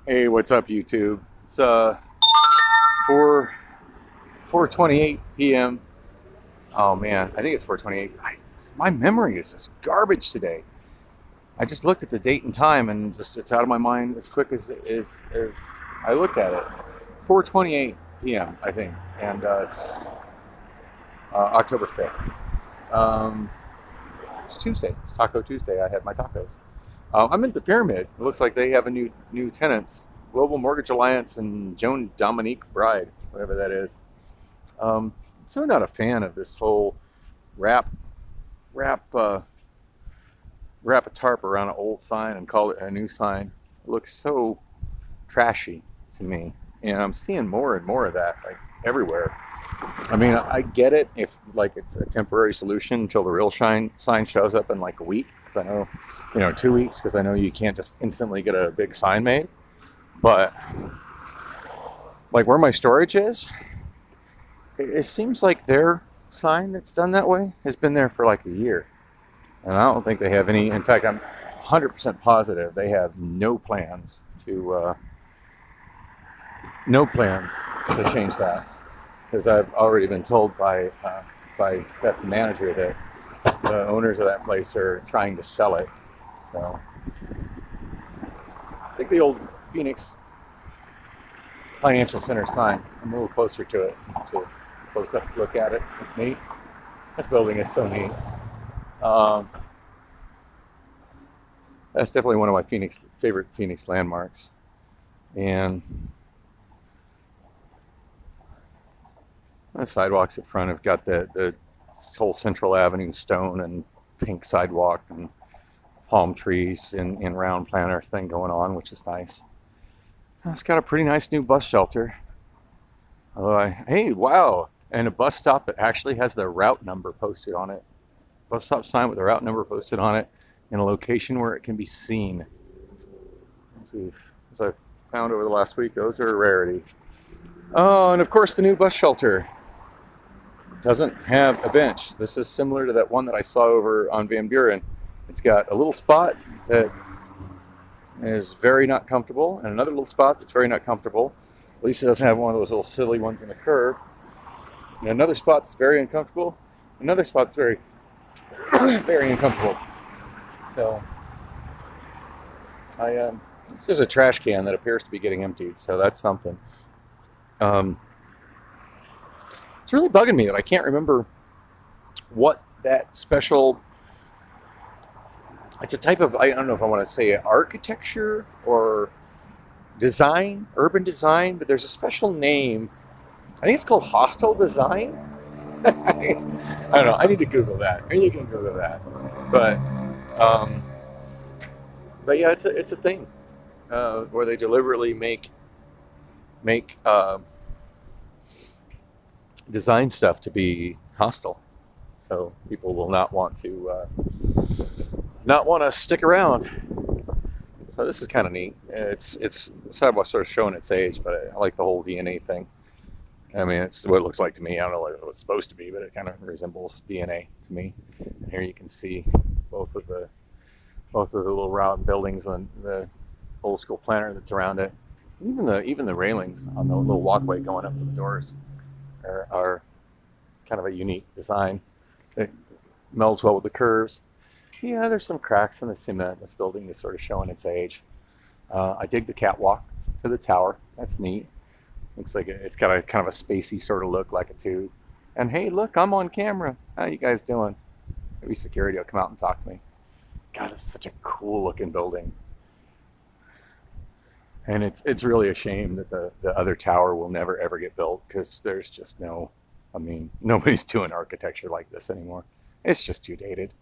Hey, what's up, YouTube? It's 4 4:28 p.m. Oh man, I think it's 4:28. My memory is just garbage today. I just looked at the date and time, and just it's out of my mind as quick as I looked at it. 4:28 p.m. I think, and it's October 5th. It's Tuesday. It's Taco Tuesday. I had my tacos. I'm at the Pyramid. It looks like they have a new tenants, Global Mortgage Alliance and Joan Dominique Bride, whatever that is. So not a fan of this whole wrap wrap wrap a tarp around an old sign and call it a new sign. It looks so trashy to me, and I'm seeing more and more of that like everywhere. I mean, I get it if like it's a temporary solution until the real shine sign shows up in like a week, because I know, 2 weeks, because I know you can't just instantly get a big sign made. But like where my storage is, it seems like their sign that's done that way has been there for like a year, and I don't think they have any. In fact, I'm 100% positive they have no plans to change that, because I've already been told by Beth, the manager, that the owners of that place are trying to sell it. So I think the old Phoenix Financial Center sign. I'm a little closer to it to close up look at it. It's neat. This building is so neat. Um, that's definitely one of my favorite Phoenix landmarks. And the sidewalks at front have got the whole Central Avenue stone and pink sidewalk and palm trees and round planter thing going on, which is nice. It's got a pretty nice new bus shelter. Hey, wow. And a bus stop that actually has the route number posted on it. Bus stop sign with the route number posted on it in a location where it can be seen. As I found over the last week, those are a rarity. Oh, and of course the new bus shelter doesn't have a bench. This is similar to that one that I saw over on Van Buren. It's got a little spot that is very not comfortable, and another little spot that's very not comfortable. At least it doesn't have one of those little silly ones in the curve. And another spot's very uncomfortable. Another spot's very, very uncomfortable. So, there's a trash can that appears to be getting emptied, so that's something. Um, it's really bugging me that I can't remember what that special. It's a type of, I don't know if I want to say architecture or design, urban design, but there's a special name. I think it's called hostile design. I don't know. I need to Google that. Or you can Google that. But um, but yeah, it's a thing where they deliberately make design stuff to be hostile, so people will not want to stick around. So this is kind of neat. It's the sidewalk sort of showing its age, but I like the whole DNA thing. I mean, it's what it looks like to me. I don't know what it was supposed to be, but it kind of resembles DNA to me. And here you can see both of the little round buildings and the old school planter that's around it. Even the railings on the little walkway going up to the doors are kind of a unique design. It melds well with the curves. Yeah, there's some cracks in the cement. This building is sort of showing its age. I dig the catwalk to the tower. That's neat. Looks like it's got a kind of a spacey sort of look, like a tube. And hey, look, I'm on camera. How you guys doing? Maybe security will come out and talk to me. God, it's such a cool looking building. And it's really a shame that the other tower will never ever get built, because there's just I mean, nobody's doing architecture like this anymore. It's just too dated.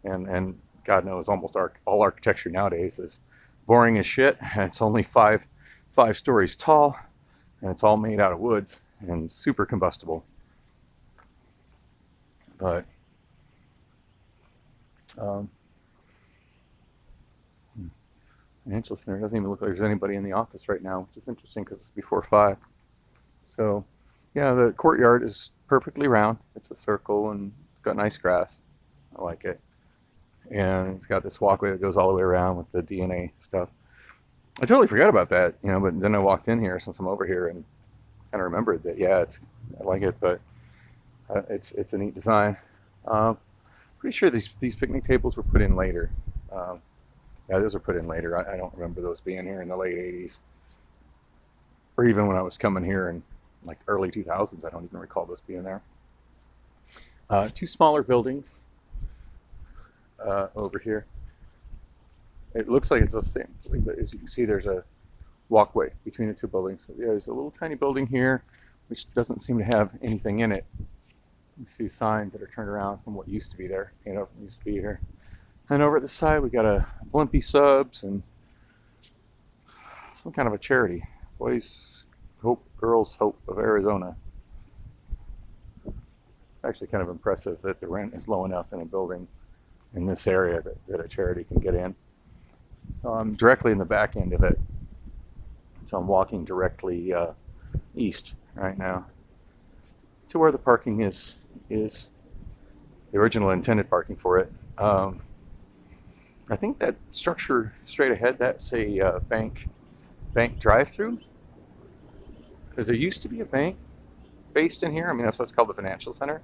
And God knows almost all architecture nowadays is boring as shit. And it's only five stories tall, and it's all made out of woods and super combustible. But um, financial center doesn't even look like there's anybody in the office right now, which is interesting because it's before 5. So yeah, the courtyard is perfectly round. It's a circle and it's got nice grass. I like it. And it's got this walkway that goes all the way around with the DNA stuff. I totally forgot about that, you know, but then I walked in here since I'm over here and kind of remembered that, yeah, I like it, but it's a neat design. Pretty sure these picnic tables were put in later. Um, yeah, those were put in later. I don't remember those being here in the late 80s, or even when I was coming here in like early 2000s. I don't even recall those being there. Two smaller buildings over here. It looks like it's the same building, but as you can see, there's a walkway between the two buildings. So, yeah, there's a little tiny building here, which doesn't seem to have anything in it. You see signs that are turned around from what used to be there, you know, used to be here. And over at the side, we got a Blimpie Subs and some kind of a charity. Boys Hope, Girls Hope of Arizona. It's actually kind of impressive that the rent is low enough in a building in this area that a charity can get in. So I'm directly in the back end of it. So I'm walking directly east right now to where the parking is the original intended parking for it. I think that structure straight ahead, that's a bank drive-through, because there used to be a bank based in here. I mean, that's what's called the financial center,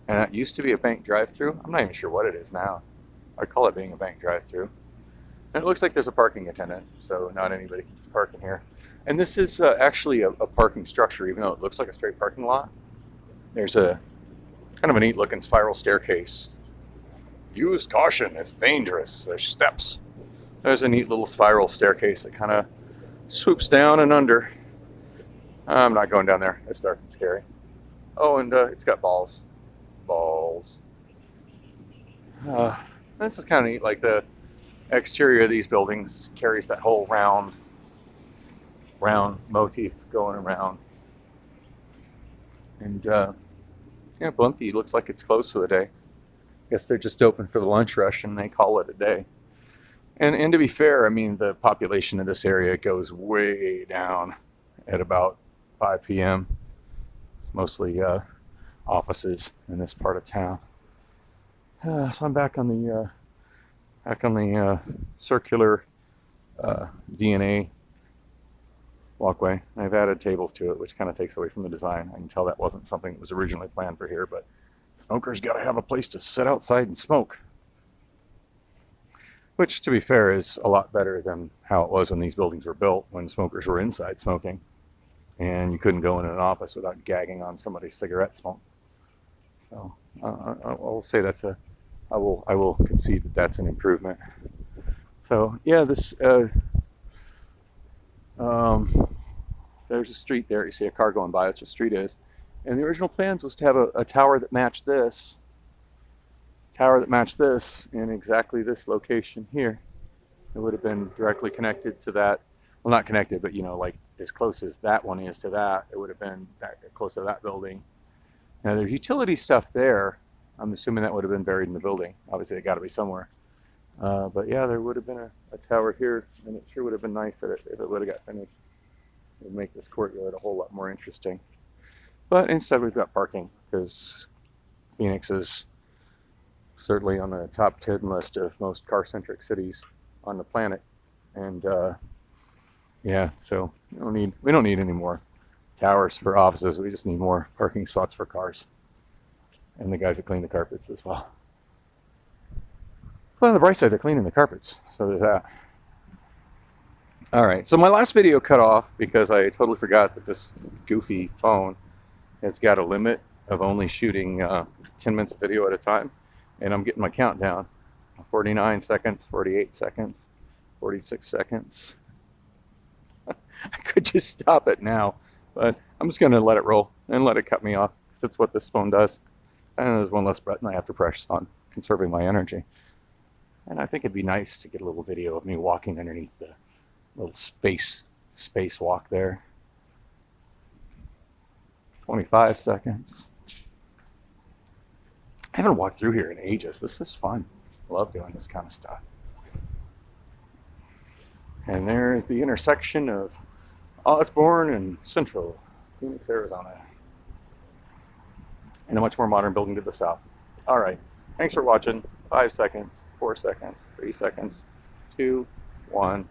and that used to be a bank drive-through. I'm not even sure what it is now. I'd call it being a bank drive-through. And it looks like there's a parking attendant, so not anybody can park in here. And this is actually a parking structure, even though it looks like a straight parking lot. There's a kind of a neat looking spiral staircase. Use caution, it's dangerous. There's steps. There's a neat little spiral staircase that kind of swoops down and under. I'm not going down there. It's dark and scary. Oh, and it's got balls. This is kind of neat. Like the exterior of these buildings carries that whole round motif going around. And yeah, Blimpie looks like it's closed for the day. Guess they're just open for the lunch rush and they call it a day. And to be fair, I mean, the population of this area goes way down at about 5 p.m. Mostly offices in this part of town. So I'm back on the circular DNA walkway. I've added tables to it, which kind of takes away from the design. I can tell that wasn't something that was originally planned for here, but smokers got to have a place to sit outside and smoke. Which, to be fair, is a lot better than how it was when these buildings were built, when smokers were inside smoking, and you couldn't go in an office without gagging on somebody's cigarette smoke. So I'll say I will concede that that's an improvement. So yeah, this there's a street there. You see a car going by. That's what the street is. And the original plans was to have a tower that matched this. In exactly this location here. It would have been directly connected to that. Well, not connected, but you know, like as close as that one is to that, it would have been that close to that building. Now there's utility stuff there. I'm assuming that would have been buried in the building. Obviously, it got to be somewhere. But yeah, there would have been a tower here, and it sure would have been nice if it would have got finished. It would make this courtyard a whole lot more interesting. But instead, we've got parking, because Phoenix is certainly on the top 10 list of most car-centric cities on the planet. And yeah, so we don't need any more towers for offices. We just need more parking spots for cars. And the guys that clean the carpets as well. Well, on the bright side, they're cleaning the carpets, so there's that. All right, so my last video cut off because I totally forgot that this goofy phone has got a limit of only shooting 10 minutes of video at a time, and I'm getting my countdown. 49 seconds, 48 seconds, 46 seconds. I could just stop it now, but I'm just going to let it roll and let it cut me off, because that's what this phone does. And there's one less button I have to press on, conserving my energy. And I think it'd be nice to get a little video of me walking underneath the little space walk there. 25 seconds. I haven't walked through here in ages. This is fun. I love doing this kind of stuff. And there's the intersection of Osborn and Central, Phoenix, Arizona. And a much more modern building to the south. All right. Thanks for watching. 5 seconds, 4 seconds, 3 seconds, 2, 1.